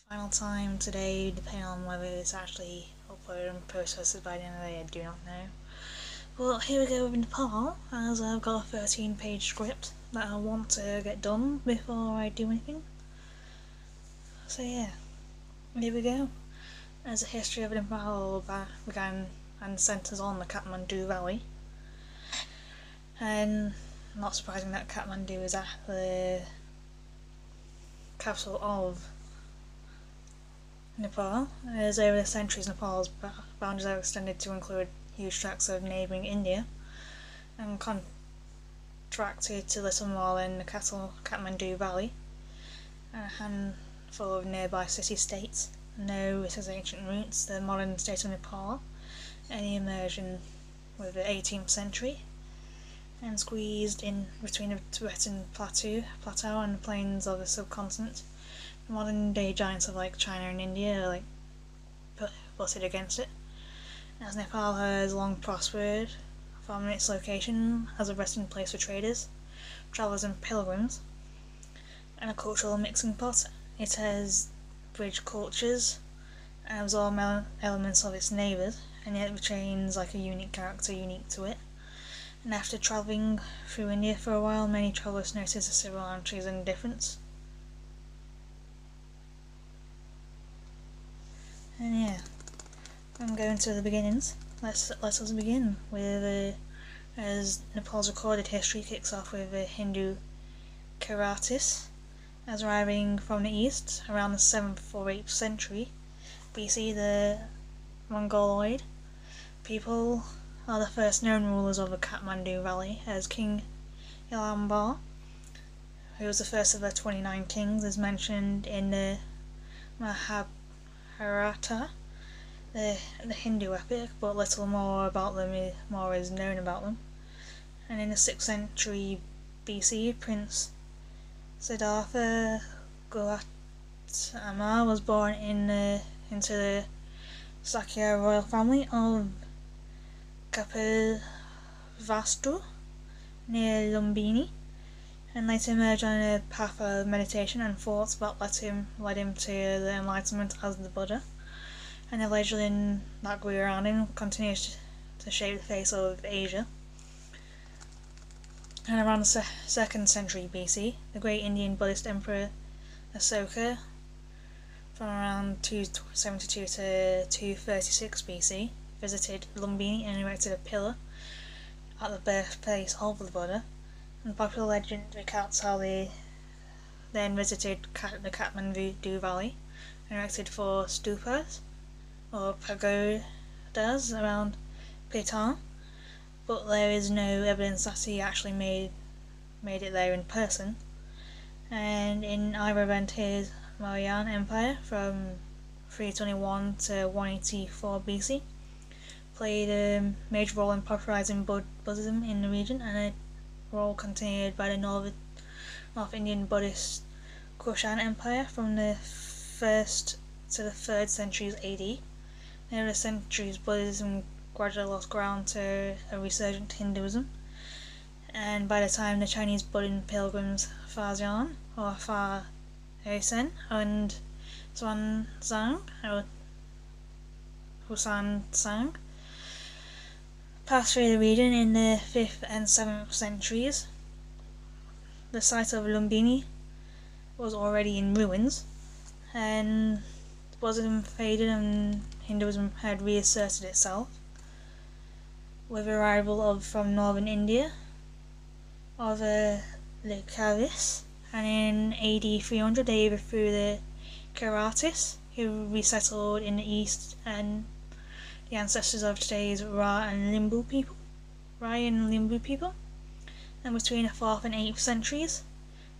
Final time today, depending on whether it's actually uploaded and processed by the end of the day, I do not know. Well, here we go with Nepal, as I've got a 13-page script that I want to get done before I do anything. So yeah, here we go. As the history of Nepal began and centres on the Kathmandu Valley, and not surprising that Kathmandu is at the capital of Nepal, as over the centuries Nepal's boundaries have extended to include huge tracts of neighbouring India, and contracted to little more than the Kathmandu Valley, and a handful of nearby city-states. No, it has ancient roots. The modern state of Nepal only emerged with the 18th century, and squeezed in between the Tibetan plateau and the plains of the subcontinent. Modern day giants of China and India are butted against it, as Nepal has long prospered from its location as a resting place for traders, travellers and pilgrims, and a cultural mixing pot. It has bridged cultures and absorbed elements of its neighbours, and yet retains a unique character unique to it. And after travelling through India for a while, many travellers notice the similarities and difference. And yeah, I'm going to the beginnings. Let us begin with as Nepal's recorded history kicks off with the Hindu Karatis, as arriving from the east around the 7th or 8th century BC. The Mongoloid people are the first known rulers of the Kathmandu Valley, as King Ilambar, who was the first of the 29 kings, is mentioned in the Mahabharata, the Hindu epic, but little more is known about them. And in the 6th century BC, Prince Siddhartha Gautama was born into the Sakya royal family of Kapilvastu near Lumbini, and later emerged on a path of meditation and thoughts that led him to the enlightenment as the Buddha, and the legend that grew around him continues to shape the face of Asia. And around the 2nd century BC, the great Indian Buddhist Emperor Asoka, from around 272 to 236 BC, visited Lumbini and erected a pillar at the birthplace of the Buddha. And popular legend recounts how they then visited the Kathmandu Valley and erected 4 stupas, or pagodas, around Pitar, but there is no evidence that he actually made it there in person. And in either event, his Mauryan Empire from 321 to 184 BC played a major role in popularizing Buddhism in the region, and a role continued by the North Indian Buddhist Kushan Empire from the 1st to the 3rd centuries AD. Over the centuries, Buddhism gradually lost ground to a resurgent Hinduism, and by the time the Chinese Buddhist pilgrims Faxian or Fa Hesen and Xuanzang passed through the region in the 5th and 7th centuries, the site of Lumbini was already in ruins, and Buddhism faded and Hinduism had reasserted itself. With the arrival from northern India of the Lycavis, and in AD 300 they overthrew the Karatis, who resettled in the east, and the ancestors of today's Rai and Limbu people. And between the 4th and 8th centuries,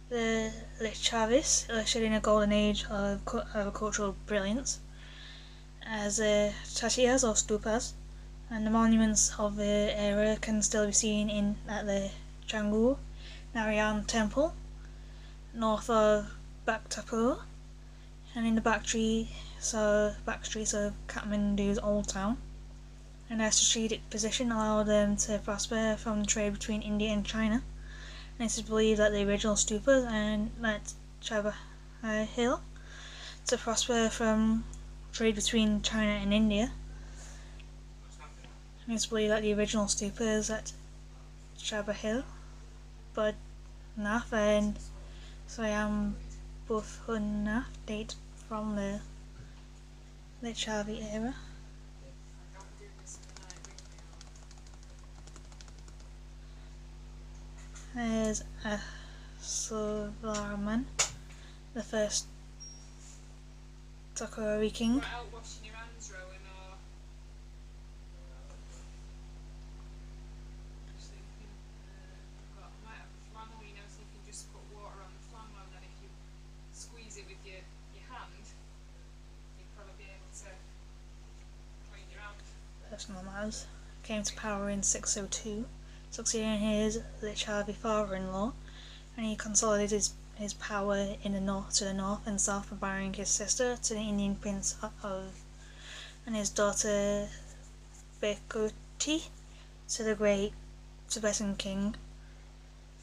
the Lycavis ushered in a golden age of cultural brilliance, as the Tatiyas or stupas, and the monuments of the era can still be seen at the Changu Narayan Temple, north of Bhaktapur, and in the back streets of Kathmandu's Old Town. And their strategic position allowed them to prosper from the trade between India and China. And it is believed that the original stupas and at Chaba Hill to prosper from trade between China and India. And it's believed that the original stupas at Chaba Badnath and Swayambhunath date from the Lichavi era. There's a Sulvarman, the first Tokhari king. Personal matters. Came to power in 602, succeeding his Lichavi father-in-law, and he consolidated his power in the north and south by marrying his sister to the Indian prince and his daughter Bekuti to the great Tibetan king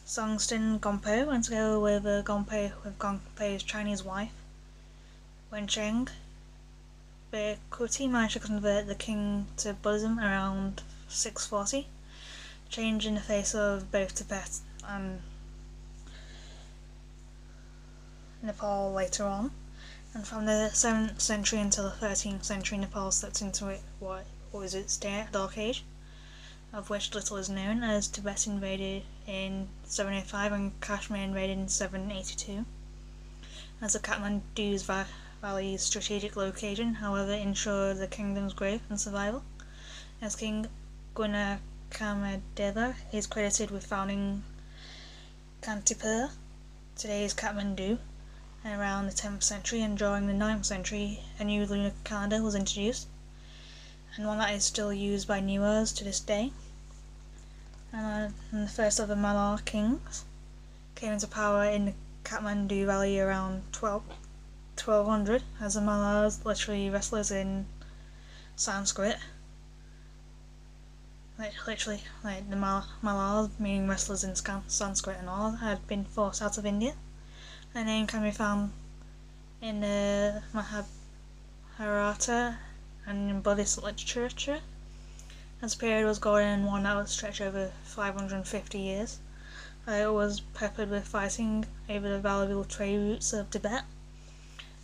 Songtsen Gompo, and together with Gompo's Chinese wife Wencheng. Bekuti managed to convert the king to Buddhism around 640, changing the face of both Tibet and Nepal later on. And from the 7th century until the 13th century, Nepal slipped into what was its Dark Age, of which little is known, as Tibet invaded in 705 and Kashmir invaded in 782. As the Kathmandu's Valley's strategic location, however, ensured the kingdom's growth and survival, as King Gunakamadeva is credited with founding Kantipur, today's Kathmandu, around the 10th century, and during the 9th century a new lunar calendar was introduced, and one that is still used by Niwas to this day. And the first of the Malar kings came into power in the Kathmandu Valley around 1200, as the Malars, literally wrestlers in Sanskrit, literally the Malars, meaning wrestlers in Sanskrit and all, had been forced out of India. The name can be found in the Mahabharata and in Buddhist literature, as the period was golden and one that would stretch over 550 years. It was peppered with fighting over the valuable trade routes of Tibet,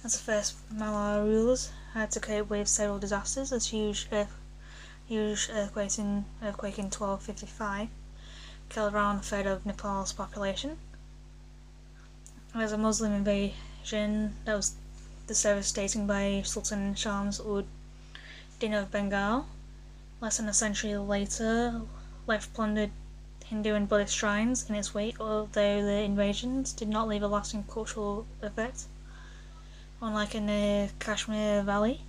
as the first Malar rulers had to cope with several disasters, as huge earthquake in 1255 killed around a third of Nepal's population. There was a Muslim invasion that was devastating by Sultan Shams-ud-Din of Bengal. Less than a century later, left plundered Hindu and Buddhist shrines in its wake, although the invasions did not leave a lasting cultural effect, unlike in the Kashmir Valley,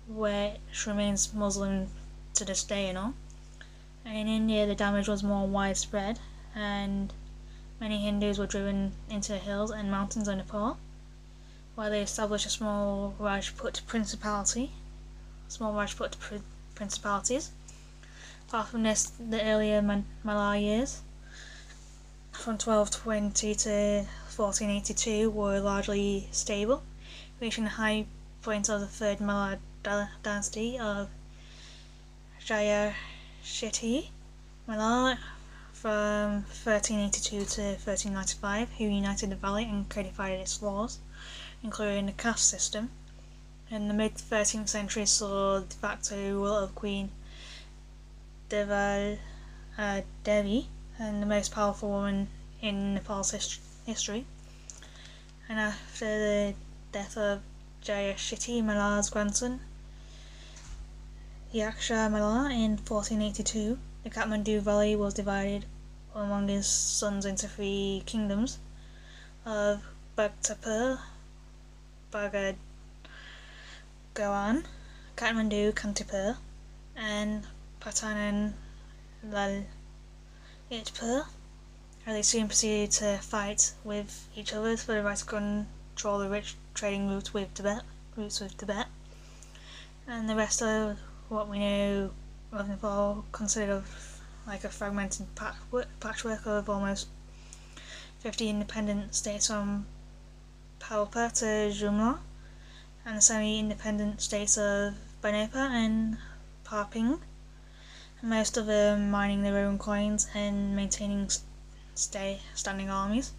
which remains Muslim to this day and all. And in India, the damage was more widespread, and many Hindus were driven into the hills and mountains of Nepal, where they established a small Rajput principalities. Apart from this, the earlier Malar years, from 1220 to 1482, were largely stable, reaching the high point of the third Malar dynasty of Jayashiti Malar from 1382 to 1395, who united the valley and codified its laws, including the caste system. In the mid-13th century saw the de facto rule of Queen Devi, and the most powerful woman in Nepal's history. And after the death of Jayashiti Malar's grandson, Yaksha Malar, in 1482, the Kathmandu Valley was divided among his sons into 3 kingdoms of Bhaktapur, Bhagadgaon, Kathmandu, Kantipur, and Patanan Lalitpur. They soon proceeded to fight with each other for the right to control the rich trading routes with Tibet, and the rest of what we know of Nepal considered of like a fragmented patchwork of almost 50 independent states from Palpa to Jumla, and the semi-independent states of Banepa and Parping, and most of them mining their own coins and maintaining standing armies.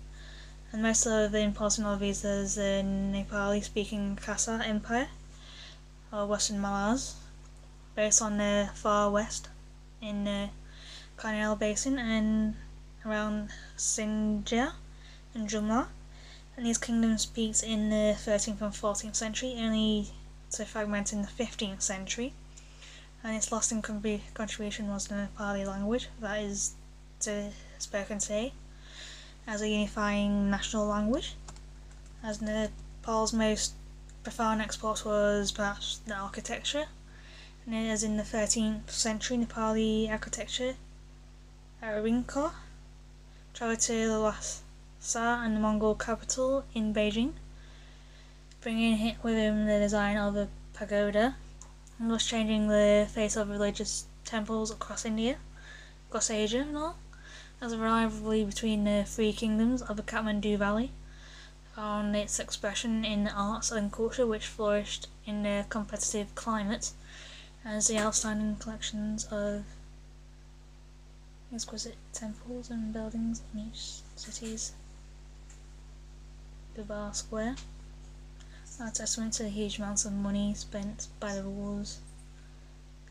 And most of the important of these is the Nepali-speaking Khasa Empire, or Western Malars, based on the far west in the Karnal Basin and around Sindhya and Jumla. And these kingdoms peaked in the 13th and 14th century, only to fragment in the 15th century. And its lasting contribution was the Nepali language that is spoken today as a unifying national language. As Nepal's most profound export was perhaps the architecture, and as in the 13th century Nepali architecture, Arinkar travelled to Lhasa and the Mongol capital in Beijing, bringing with him the design of a pagoda, and thus changing the face of religious temples across India, across Asia and all. As a rivalry between the three kingdoms of the Kathmandu Valley found its expression in the arts and culture which flourished in their competitive climate, as the outstanding collections of exquisite temples and buildings in each city's Durbar Square are testament to the huge amounts of money spent by the rulers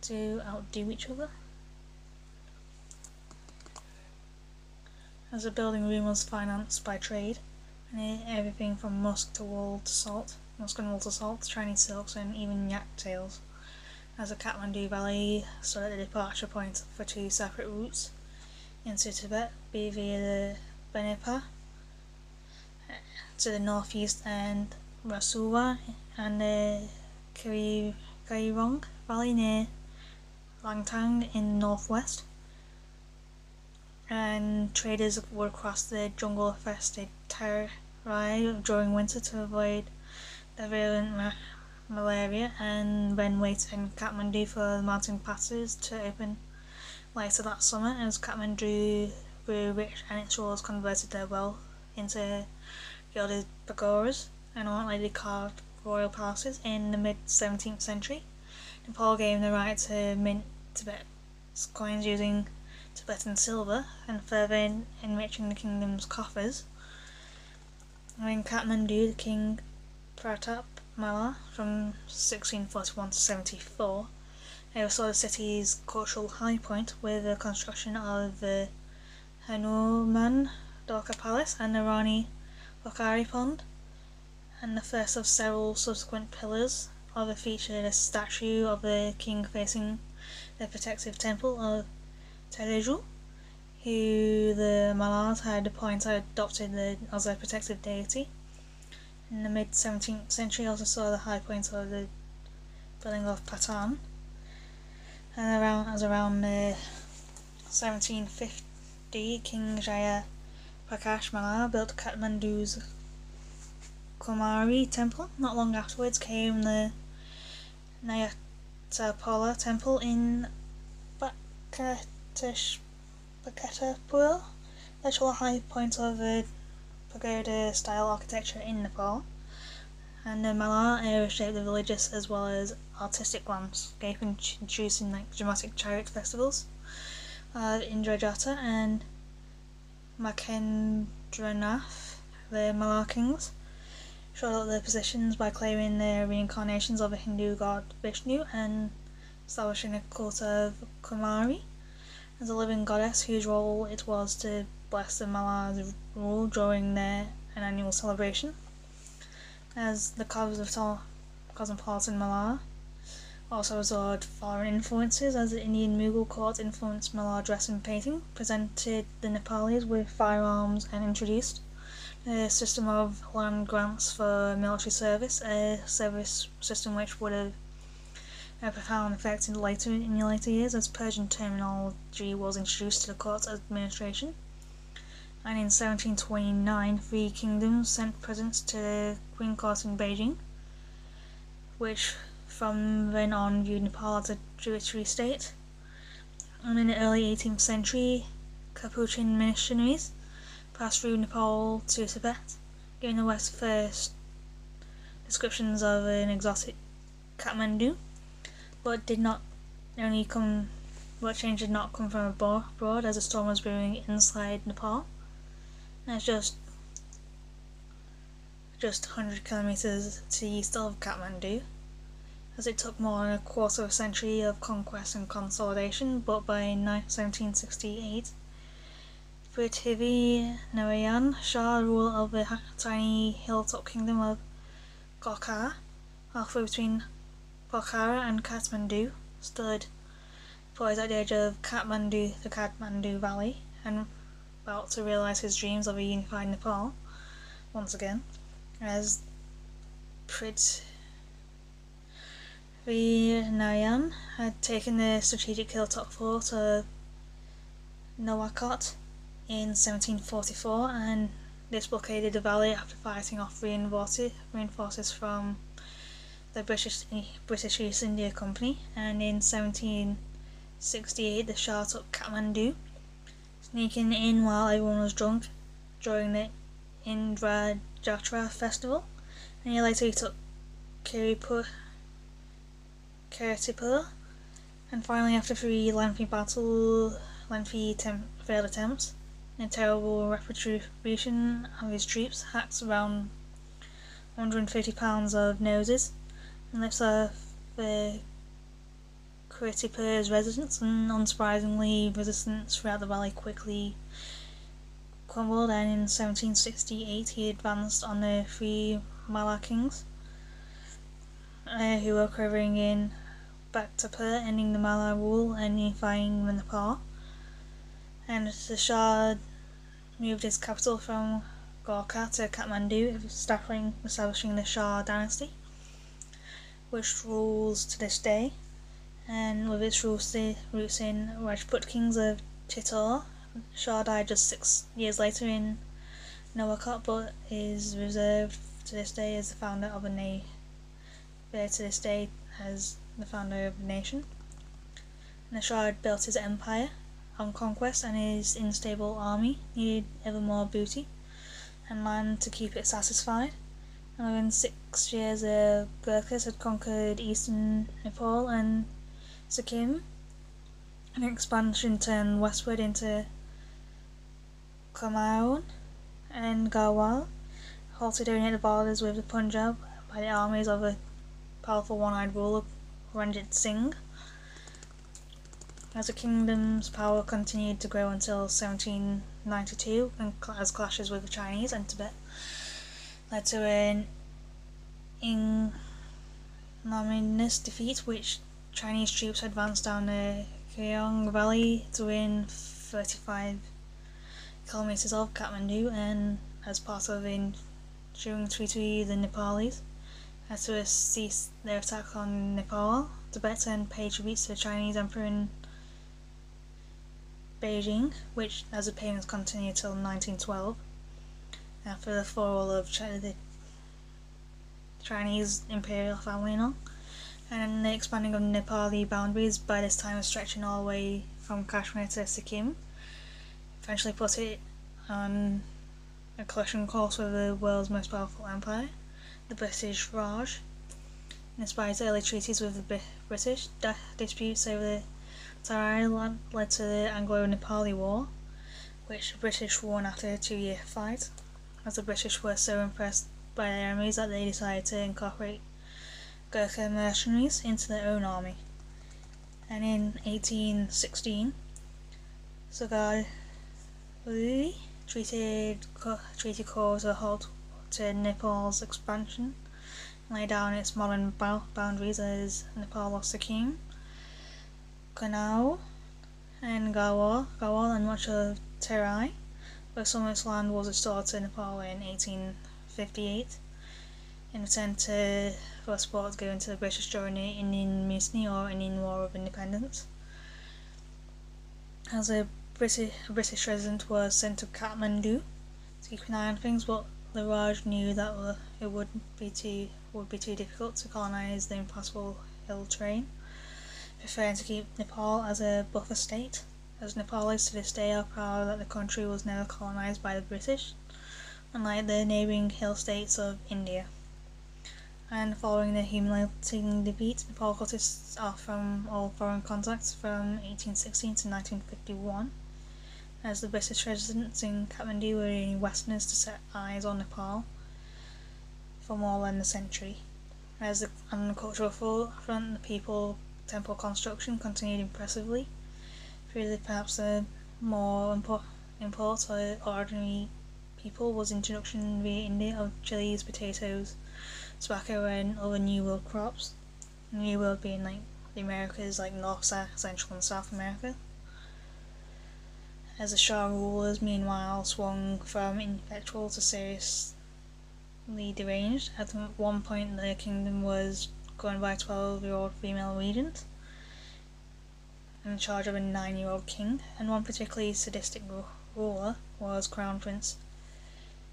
to outdo each other. As the building room was financed by trade, and everything from musk and wool to salt, Chinese silks, and even yak tails. As the Kathmandu Valley stood at the departure point for two separate routes into Tibet, be via the Banepa to the northeast and Rasuwa and the Kairong Valley near Langtang in the northwest. And traders would cross the jungle-infested Terai during winter to avoid the virulent malaria, and then wait in Kathmandu for the mountain passes to open later that summer, as Kathmandu grew rich and its rulers converted their wealth into gilded pagodas and ornately carved royal palaces. In the mid-17th century, Nepal gave the right to mint Tibet's coins using Tibetan silver, and further enriching the kingdom's coffers. And in Kathmandu, the King Pratap Mala from 1641 to 74 oversaw the city's cultural high point with the construction of the Hanuman Dorka Palace and the Rani Lokari Pond, and the first of several subsequent pillars of it featured a statue of the king facing the protective temple of Tereju, who the Malars had adopted as their protective deity. In the mid-17th century also saw the high point of the building of Patan, and around 1750 King Jaya Prakash Malar built Kathmandu's Kumari temple. Not long afterwards came the Nayatapala temple in Pakatapur, literal high point of the pagoda-style architecture in Nepal, and the Malar era shaped the religious as well as artistic landscape, introducing dramatic chariot festivals of Indrajata and Makendranath. The Malar kings showed up their positions by claiming their reincarnations of the Hindu god Vishnu and establishing a cult of Kumari as a living goddess whose role it was to bless the Malars' rule during an annual celebration. As the cosmopolitan Malar also absorbed foreign influences, as the Indian Mughal court influenced Malar dress and painting, presented the Nepalis with firearms, and introduced a system of land grants for military service, a service system which would have a profound effect in the later years, as Persian terminology was introduced to the court administration. And in 1729, three kingdoms sent presents to the Queen Court in Beijing, which from then on viewed Nepal as a tributary state. And in the early 18th century, Capuchin missionaries passed through Nepal to Tibet, giving the West first descriptions of an exotic Kathmandu, but change did not come from abroad, as a storm was brewing inside Nepal. And it's just 100 kilometers to the east of Kathmandu, as it took more than a quarter of a century of conquest and consolidation, but by 1768, Prithvi Narayan Shah, ruler of the tiny hilltop kingdom of Gorkha, halfway between Pokhara and Kathmandu, stood poised at the edge of the Kathmandu Valley, and about to realise his dreams of a unified Nepal once again, as Prithvi Narayan had taken the strategic hilltop fort of Nawakot in 1744, and this blockaded the valley after fighting off reinforcements from the British East India Company. And in 1768 the Shah took Kathmandu, sneaking in while everyone was drunk during the Indra Jatra festival, and a year later he took Kiritipur, and finally, after three failed attempts, and a terrible retribution of his troops, hacked around 150 pounds of noses and lips off the Kiritipur's residents, and unsurprisingly, resistance throughout the valley quickly crumbled, and in 1768 he advanced on the three Mala kings, who were quivering in Bhaktapur, ending the Mala rule and unifying the Nepal. And the Shah moved his capital from Gorkha to Kathmandu, establishing the Shah dynasty, which rules to this day, and with its roots in Rajput kings of Chittor. Shah died just 6 years later in Nawakot, but is reserved to this day as the founder of a nation. And the Shah had built his empire on conquest, and his unstable army needed ever more booty and land to keep it satisfied. And within 6 years, the Gurkhas had conquered eastern Nepal and Sikkim, and expansion turned westward into Kumaon and Garhwal, halted only at the borders with the Punjab by the armies of a powerful one-eyed ruler, Ranjit Singh. As the kingdom's power continued to grow until 1792, and as clashes with the Chinese and Tibet led to an ignominious defeat, which Chinese troops advanced down the Kyong Valley to within 35 kilometers of Kathmandu, and as part of an ensuing treaty, the Nepalis had to cease their attack on Nepal, Tibet, and pay tribute to the Chinese emperor in Beijing, which, as the payments continued till 1912, after the fall of the Chinese imperial family and all, and the expanding of Nepali boundaries, by this time stretching all the way from Kashmir to Sikkim, eventually put it on a collision course with the world's most powerful empire, the British Raj. And despite early treaties with the British, disputes over the Tarai land led to the Anglo-Nepali War, which the British won after a 2-year fight, as the British were so impressed by their enemies that they decided to incorporate Gurkha mercenaries into their own army. And in 1816, Sargodha treaty caused a halt to Nepal's expansion, and laid down its modern boundaries as Nepal lost Sikkim, Kumaon and Garhwal, and much of Terai, where some of its land was restored to Nepal in 1858, in return for support given to the British during the Indian Mutiny or Indian War of Independence. As a British resident was sent to Kathmandu to keep an eye on things, but the Raj knew that it would be too difficult to colonise the impassable hill terrain, preferring to keep Nepal as a buffer state, as Nepalis to this day are proud that the country was never colonised by the British, unlike the neighbouring hill states of India. And following the humiliating defeat, Nepal cut itself off from all foreign contacts from 1816 to 1951, as the British residents in Kathmandu were the only Westerners to set eyes on Nepal for more than a century. As on the cultural front, the temple construction continued impressively, through perhaps the more import for ordinary people was the introduction via India of chilies, potatoes, tobacco and other New World crops. New World being like the Americas, like North, Central and South America. As the Shah rulers meanwhile swung from ineffectual to seriously deranged. At one point the kingdom was governed by a 12-year-old female regent in charge of a 9-year-old king, and one particularly sadistic ruler was Crown Prince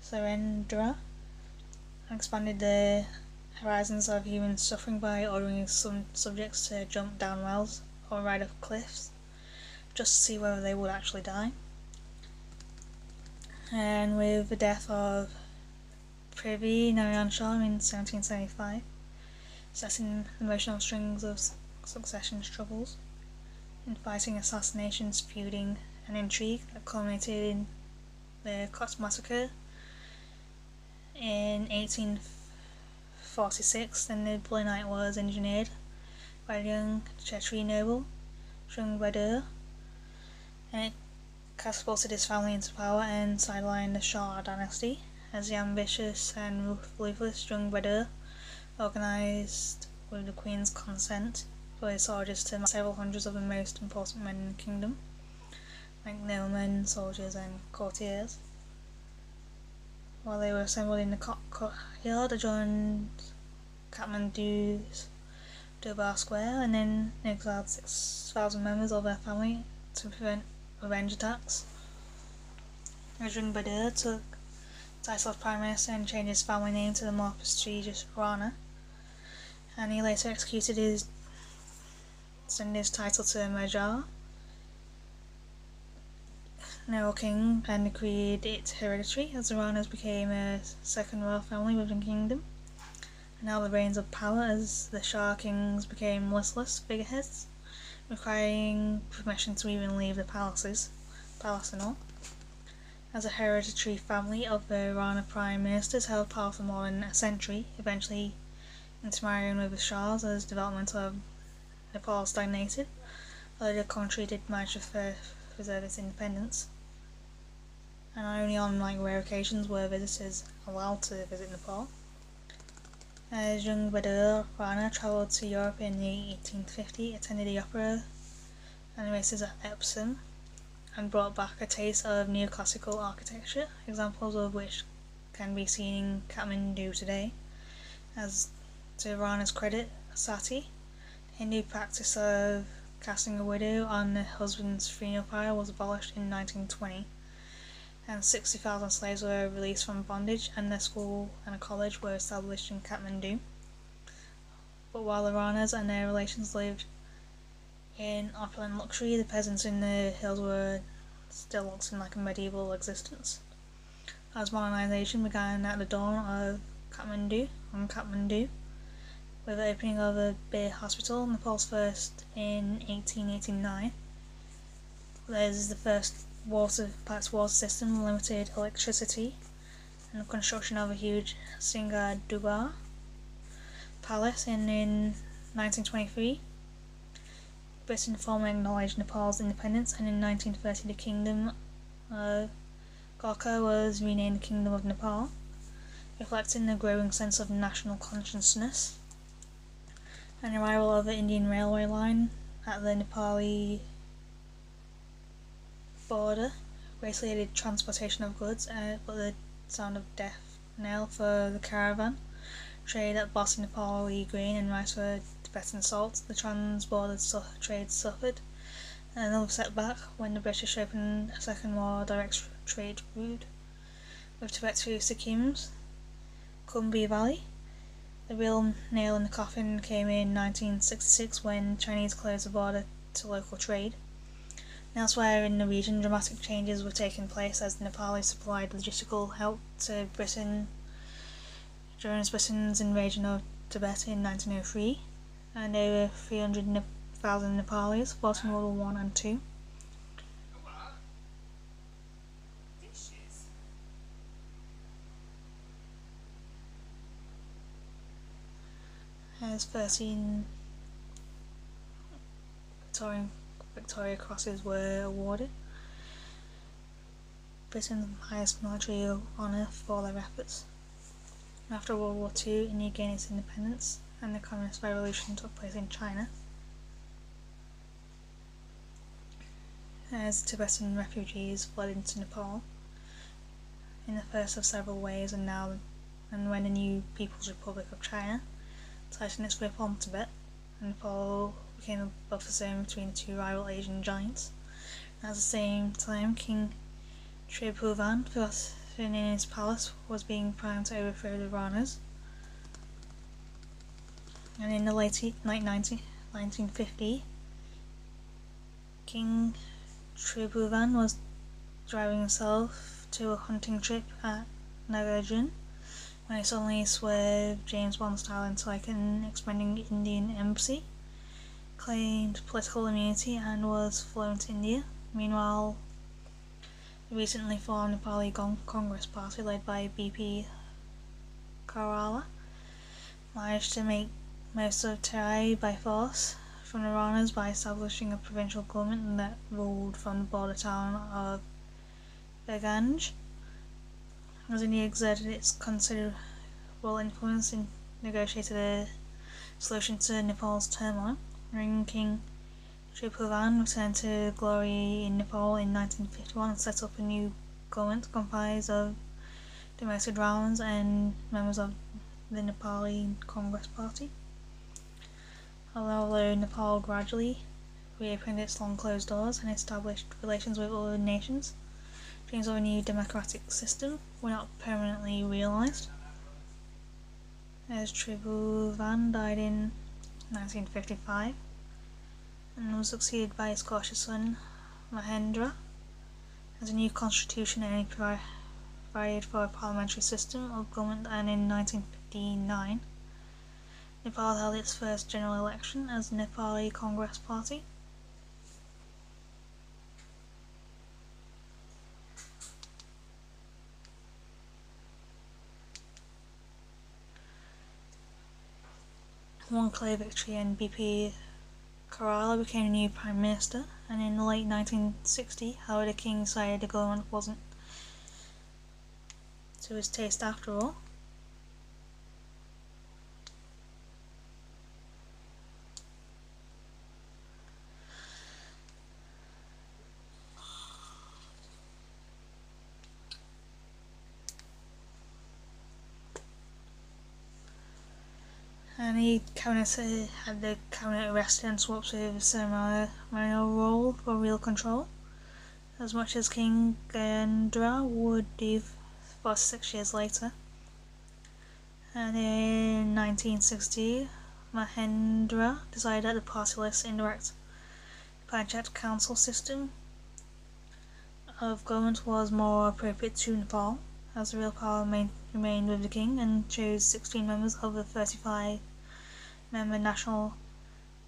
Surendra, and expanded the horizons of human suffering by ordering some subjects to jump down wells or ride up cliffs just to see whether they would actually die. And with the death of Prithvi Narayan Shah in 1775, setting the motion of strings of succession struggles, infighting, assassinations, feuding, and intrigue that culminated in the Kutch Massacre in 1846. Then the Bloody Night was engineered by the young Kshatriya noble Jung Bahadur, and it catapulted his family into power and sidelined the Shah dynasty, as the ambitious and ruthless Jung Bahadur organised, with the Queen's consent, for his soldiers to several hundreds of the most important men in the kingdom, like noblemen, soldiers and courtiers. While they were assembled in the courtyard adjoining Kathmandu's Durbar Square, and then exiled 6,000 members of their family to prevent revenge attacks. Jung Bahadur took the title of Prime Minister and changed his family name to the more prestigious Rana, and he later executed his title to Maharaja, no king, and decreed it hereditary, as the Ranas became a second royal family within the kingdom, and now the reins of power as the Shah kings became listless figureheads, requiring permission to even leave the palace and all. As a hereditary family of the Rana prime ministers held power for more than a century, eventually intermarrying with the Shahs as development of Nepal stagnated, although the country did manage to preserve its independence, and only on rare occasions were visitors allowed to visit Nepal. As Jung Bahadur Rana travelled to Europe in 1850, attended the opera and the races at Epsom, and brought back a taste of neoclassical architecture, examples of which can be seen in Kathmandu today. As to Rana's credit, sati, the Hindu practice of casting a widow on the husband's funeral pyre, was abolished in 1920, and 60,000 slaves were released from bondage, and a school and a college were established in Kathmandu. But while the Ranas and their relations lived in opulent luxury, the peasants in the hills were still locked in a medieval existence. As modernization began at the dawn of Kathmandu, with the opening of a beer hospital, Nepal's first in 1889, there's the first piped water system, limited electricity, and the construction of a huge Singar Durbar palace. And in 1923, Britain formally acknowledged Nepal's independence, and in 1930 the Kingdom of Gorkha was renamed the Kingdom of Nepal, reflecting the growing sense of national consciousness. An arrival of the Indian Railway line at the Nepali border greatly aided transportation of goods, but the sound of death knell for the caravan trade that bought Nepali grain and rice for Tibetan salt. The trans-border trade suffered another setback when the British opened a second more direct trade route with Tibet to Sikkim's Kumbhi Valley. The real nail in the coffin came in 1966 when Chinese closed the border to local trade. Elsewhere in the region, dramatic changes were taking place as the Nepalis supplied logistical help to Britain during Britain's invasion of Tibet in 1903, and over 300,000 Nepalis fought in World War I and II. As 13 Victoria Crosses were awarded, Britain's highest military honour for their efforts. After World War II, India gained its independence, and the Communist Revolution took place in China. As Tibetan refugees fled into Nepal, in the first of several waves, and when the new People's Republic of China tightened its grip on Tibet, and Nepal became a buffer zone between the two rival Asian giants. At the same time, King Tribhuvan, forgotten in his palace, was being primed to overthrow the Ranas. And in the late 1950, King Tribhuvan was driving himself to a hunting trip at Nagarjun when he suddenly swerved James Bond style into like an expanding Indian embassy, claimed political immunity, and was flown to India. Meanwhile, the recently formed Nepali Congress Party, led by BP Karala, managed to make most of Terai by force from the Ranas by establishing a provincial government that ruled from the border town of Beganj. As India exerted its considerable influence and negotiated a solution to Nepal's turmoil, King Tribhuvan returned to glory in Nepal in 1951 and set up a new government comprised of demoted Ranas and members of the Nepali Congress Party. Although Nepal gradually reopened its long-closed doors and established relations with other nations, dreams of a new democratic system were not permanently realised. As Tribhuvan died in 1955 and was succeeded by his cautious son Mahendra, as a new constitution only provided for a parliamentary system of government, and in 1959 Nepal held its first general election as the Nepali Congress Party. One clear victory, and BP Karala became the new Prime Minister, and in the late 1960s, however, the King decided the government wasn't to his taste after all. And he had the cabinet arrested and swapped with a ceremonial role for real control, as much as King Gajendra would do 46 years later. And in 1960, Mahendra decided that the partyless indirect Panchayat council system of government was more appropriate to Nepal, as the real power remained with the king, and chose 16 members of the 35-member national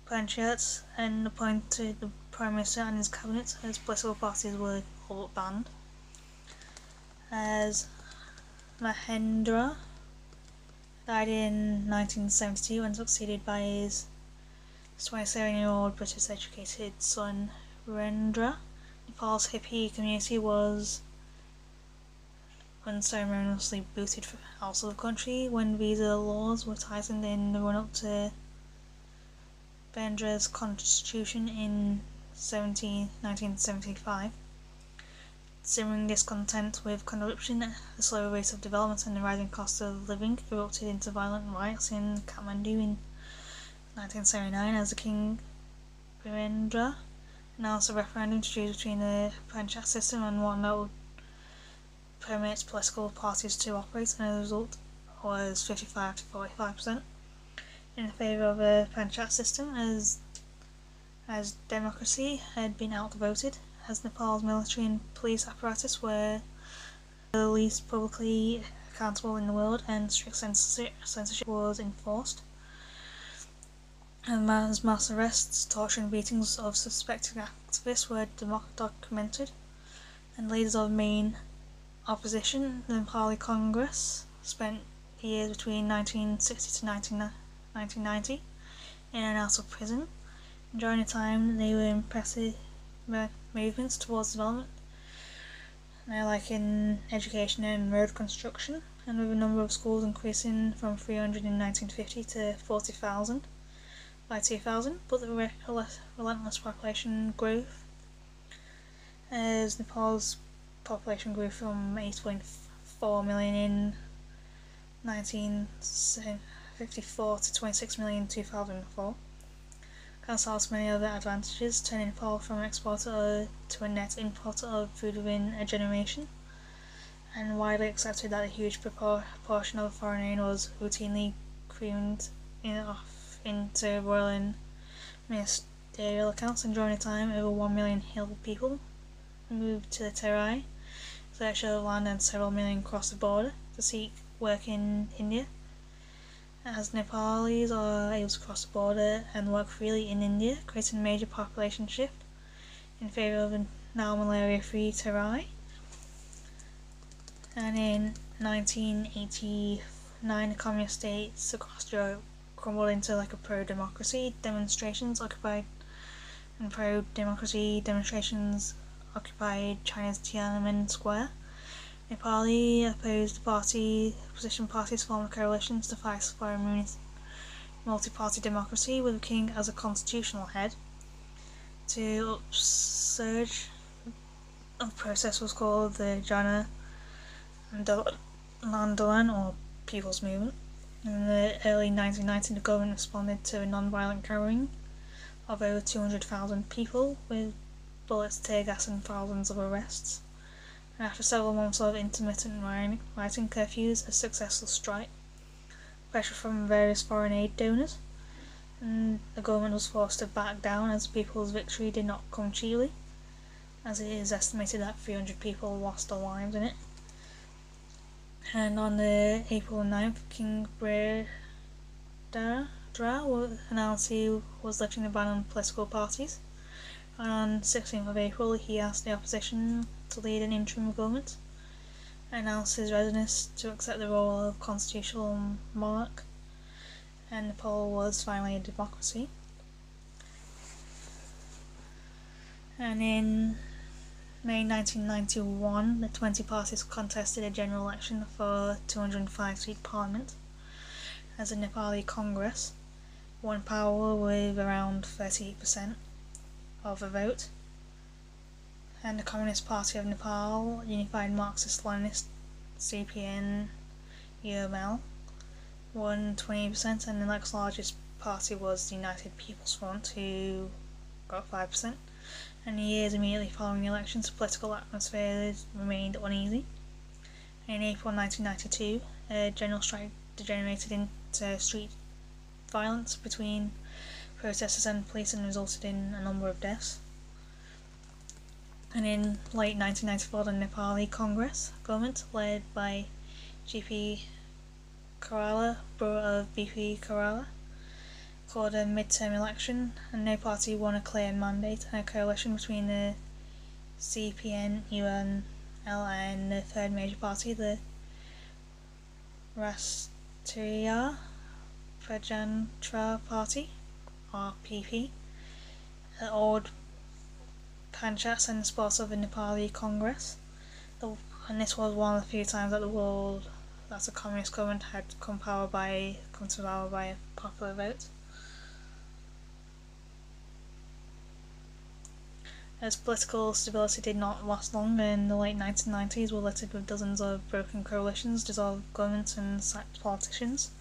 panchayats and appointed the Prime Minister and his cabinet, as political parties were all but banned. As Mahendra died in 1972 and succeeded by his 27-year-old British-educated son Virendra, Nepal's hippie community was unceremoniously booted out of the country when visa laws were tightened in the run-up to Birendra's constitution in 1975. Simmering discontent with corruption, the slow rate of development, and the rising cost of living erupted into violent riots in Kathmandu in 1979 as the King Birendra announced a referendum to choose between the Panchayat system and one that would permit political parties to operate, and the result was 55 to 45% in favour of a Panchayat system, as democracy had been outvoted, as Nepal's military and police apparatus were the least publicly accountable in the world, and strict censorship was enforced. And mass arrests, torture and beatings of suspected activists were documented, and leaders of main opposition, the Nepali Congress, spent years between 1960 to 1990 in and out of prison. And during the time, they were impressive movements towards development, like in education and road construction, and with a number of schools increasing from 300 in 1950 to 40,000 by 2000, but the relentless population growth, as Nepal's population grew from 8.4 million in 1954 to 26 million in 2004, cancels many other advantages, turning Nepal from an exporter to a net importer of food within a generation, and widely accepted that a huge proportion of foreign aid was routinely creamed into royal and ministerial accounts. And during the time, over 1 million hill people moved to the Terai, search of land, and several million crossed the border to seek work in India. As Nepalis are able to cross the border and work freely in India, creating a major population shift in favour of a now malaria-free Terai. And in 1989, the communist states across Europe crumbled into a pro-democracy demonstrations occupied China's Tiananmen Square. Nepali opposition parties formed coalitions to fight for a multi-party democracy with the king as a constitutional head. To upsurge of process was called the Jana Andolan, or People's Movement. In the early 1990s, the government responded to a non-violent gathering of over 200,000 people with bullets, tear gas and thousands of arrests. And after several months of intermittent rioting, curfews, a successful strike, pressure from various foreign aid donors, and the government was forced to back down as the people's victory did not come cheaply, as it is estimated that 300 people lost their lives in it. And on the April 9th, King Bredara announced he was lifting the ban on political parties, and on 16th of April he asked the opposition to lead an interim government, and announced his readiness to accept the role of constitutional monarch, and Nepal was finally a democracy. And in May 1991, the 20 parties contested a general election for 205-seat parliament, as the Nepali Congress won power with around 38% of the vote, and the Communist Party of Nepal, Unified Marxist-Leninist CPN UML, won 20%, and the next largest party was the United People's Front, who got 5%. And the years immediately following the elections, the political atmosphere remained uneasy. In April 1992, a general strike degenerated into street violence between protesters and police and resulted in a number of deaths. And in late 1994, the Nepali Congress government, led by GP Kerala, brother of BP Kerala, called a mid-term election, and no party won a clear mandate, and a coalition between the CPN, UNL and the third major party, the Rastriya Prajantra Party, RPP, awed Panchats and the support of the Nepali Congress, and this was one of the few times that the world that a communist government had come to power by a popular vote. As political stability did not last long, and the late 1990s were littered with dozens of broken coalitions, dissolved governments and sacked politicians.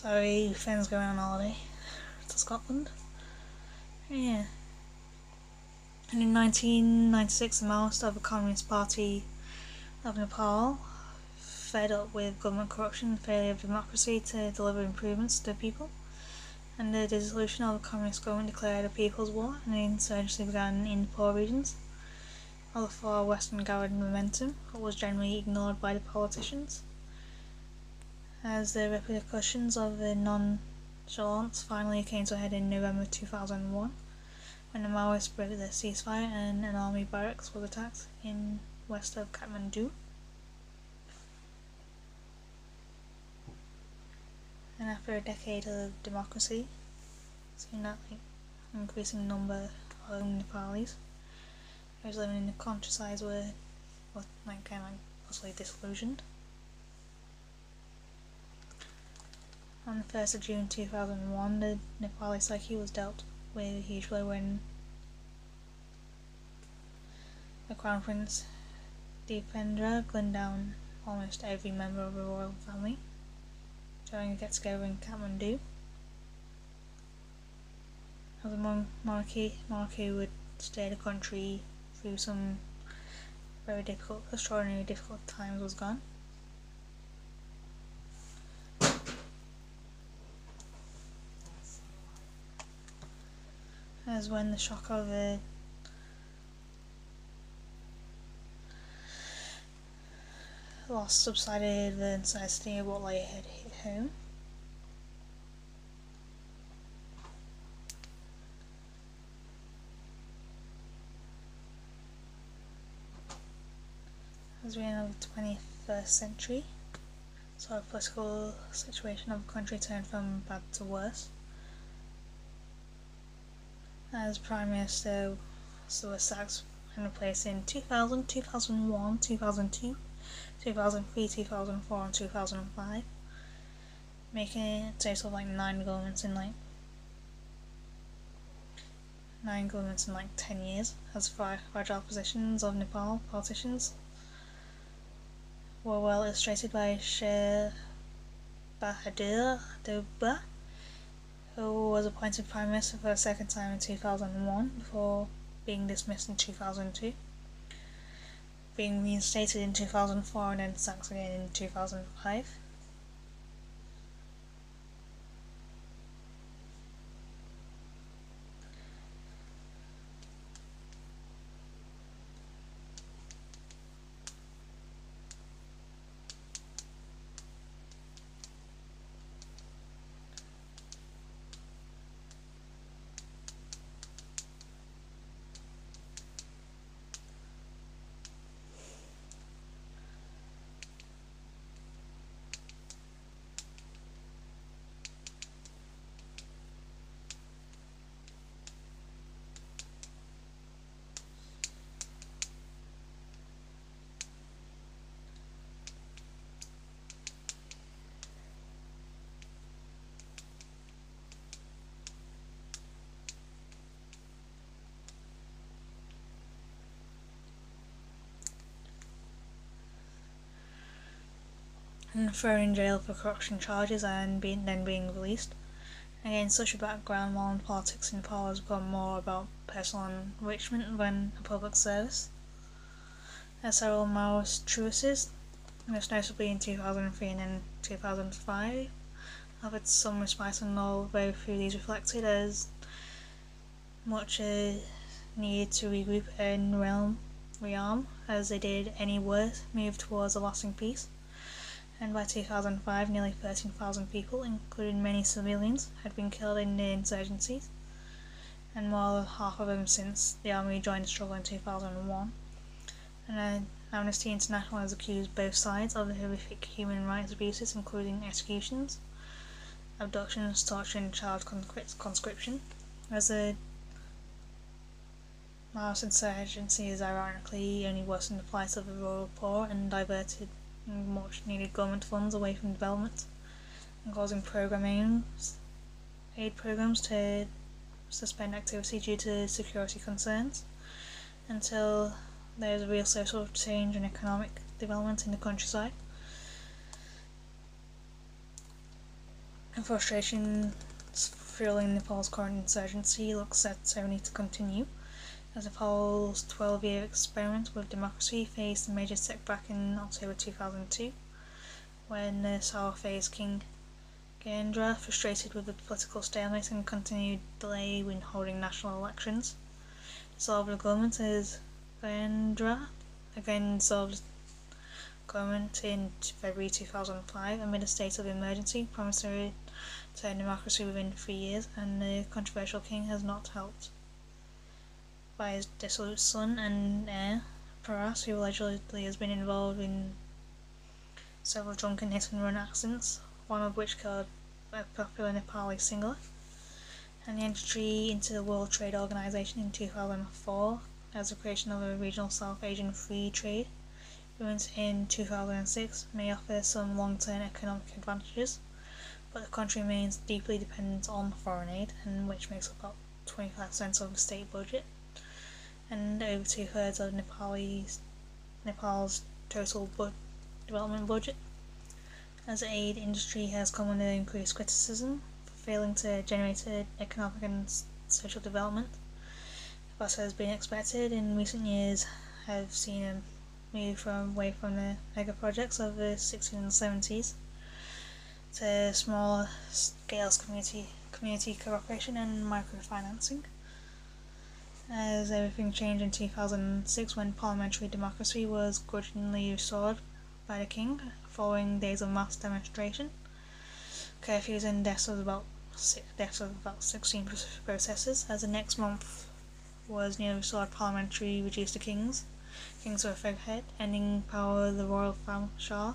Sorry, friends going on holiday to Scotland. Yeah. And in 1996, the Maoist of the Communist Party of Nepal, fed up with government corruption and failure of democracy to deliver improvements to the people, and the dissolution of the communist government, declared a people's war, and the insurgency began in the poor regions. While the far western gathered momentum, but was generally ignored by the politicians. As the repercussions of the nonchalance finally came to a head in November 2001, when the Maoists broke the ceasefire and an army barracks was attacked in west of Kathmandu. And after a decade of democracy, seeing that increasing number of Nepalis who living in the countryside were mostly disillusioned. On the 1st of June 2001, the Nepali psyche was dealt with a huge blow when the Crown Prince Deependra gunned down almost every member of the royal family during a get-together in Kathmandu. As a monarchy would steer the country through some extraordinarily difficult times was gone. As when the shock of the loss subsided, the necessity of what lay ahead hit home. As we enter the 21st century, so the political situation of the country turned from bad to worse. As Prime Minister was sacked and replaced in 2000, 2001, 2002, 2003, 2004 and 2005, making it a total of 9 governments in 10 years, as fragile positions of Nepal politicians were well illustrated by Sher Bahadur Dubba, who was appointed Prime Minister for a second time in 2001 before being dismissed in 2002, being reinstated in 2004 and then sacked again in 2005. And thrown in jail for corruption charges and then being released. Against such a background, modern politics in Nepal has become more about personal enrichment than a public service. There are several Maoist truces, most notably in 2003 and then 2005, offered some respite, and all very few of these reflected as much need to regroup and rearm as they did any move towards a lasting peace. And by 2005, nearly 13,000 people, including many civilians, had been killed in the insurgencies, and more than half of them since the army joined the struggle in 2001. And Amnesty International has accused both sides of the horrific human rights abuses, including executions, abductions, torture and child conscription, as the Maoist insurgency has ironically only worsened the plight of the rural poor and diverted much needed government funds away from development, and causing aid programs to suspend activity due to security concerns until there is a real social change and economic development in the countryside. and frustration fueling Nepal's current insurgency looks set only to continue, as Nepal's 12-year experiment with democracy faced a major setback in October 2002, when the sour-faced King Gyanendra, frustrated with the political stalemate and continued delay when holding national elections, dissolved the government, as Gyanendra again dissolved government in February 2005 amid a state of emergency, promised to return democracy within 3 years, and the controversial king has not helped by his dissolute son and heir, Paras, who allegedly has been involved in several drunken hit-and-run accidents, one of which killed a popular Nepali singer, and the entry into the World Trade Organization in 2004 as the creation of a regional South Asian free trade agreement in 2006 may offer some long-term economic advantages, but the country remains deeply dependent on foreign aid, and which makes up about 25% of the state budget, and over 2/3 of Nepal's total development budget, as the aid industry has come under increased criticism for failing to generate economic and social development. As has been expected, in recent years have seen a move away from the mega projects of the 60s and 70s to smaller scales community cooperation and microfinancing, as everything changed in 2006 when parliamentary democracy was grudgingly restored by the king following days of mass demonstration, curfews and deaths of about 16 protesters. As the next month was nearly restored, parliamentary reduced the kings were a figurehead, ending power of the royal Shah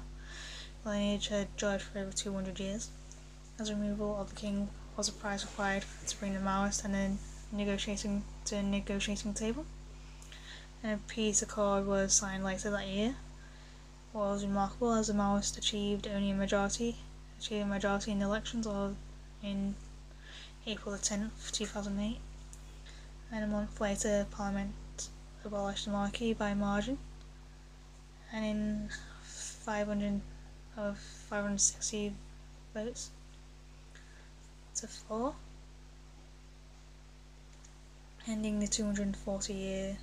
lineage had enjoyed for over 200 years. As removal of the king was a price required to bring the Maoists and the negotiating table, and a peace accord was signed later that year. What was remarkable, as the Maoists achieved a majority in the elections in April 10th, 2008, and a month later Parliament abolished the monarchy by margin, and in 560 votes to 4, ending the 240 years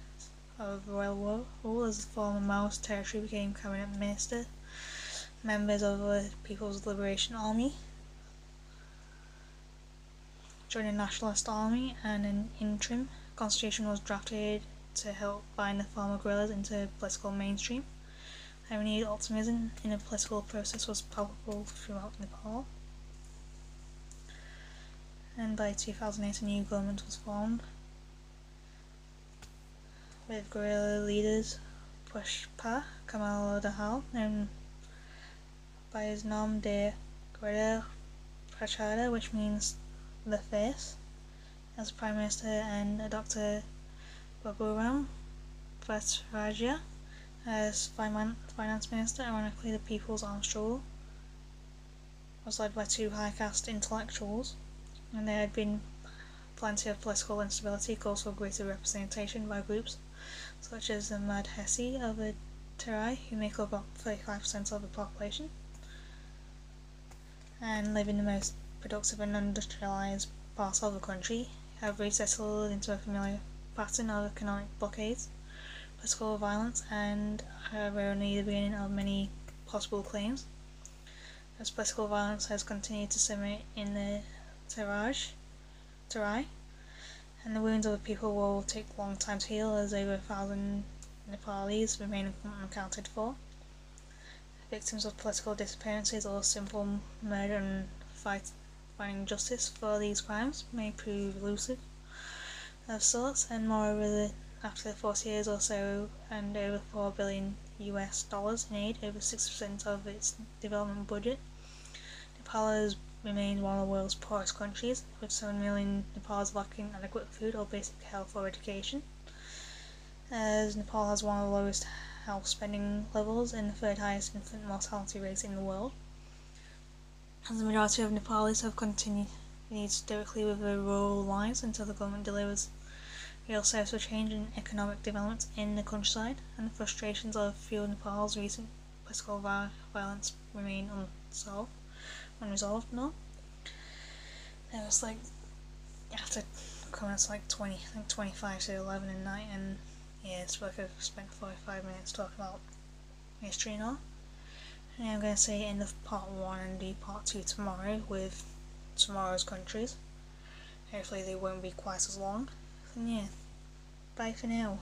of royal rule, as the former Maoist territory became cabinet minister, members of the People's Liberation Army joined the Nationalist Army, and an interim constitution was drafted to help bind the former guerrillas into political mainstream. A renewed optimism in the political process was palpable throughout Nepal, and by 2008 a new government was formed, with guerrilla leaders Pushpa Kamal Dahal, known by his nom de guerrilla Prachada, which means the face, as Prime Minister, and Dr. Baburam Bhattacharya as Finance Minister. Ironically, the People's Armed Struggle was led by two high caste intellectuals, and there had been plenty of political instability, calls for greater representation by groups such as the Madhesi of the Terai, who make up about 35% of the population and live in the most productive and industrialised parts of the country, have resettled into a familiar pattern of economic blockades, political violence, and are only the beginning of many possible claims, as political violence has continued to simmer in the Terai, and the wounds of the people will take a long time to heal, as over 1,000 Nepalese remain unaccounted for. Victims of political disappearances or simple murder and finding justice for these crimes may prove elusive of sorts, and moreover, after 40 years or so and over $4 billion in aid, over 6% of its development budget, Nepal has remained one of the world's poorest countries, with 7 million Nepalese lacking adequate food or basic health or education, as Nepal has one of the lowest health spending levels and the third highest infant mortality rate in the world, as the majority of Nepalis have continued directly with their rural lives until the government delivers real social change and economic development in the countryside, and the frustrations of few of Nepal's recent political violence remain unresolved. it's like after coming, it's like 25 to 11 at night, and yeah, it's like I've spent 45 minutes talking about history and all. And I'm going to say end of part 1 and do part 2 tomorrow with tomorrow's countries. Hopefully they won't be quite as long. And yeah, bye for now.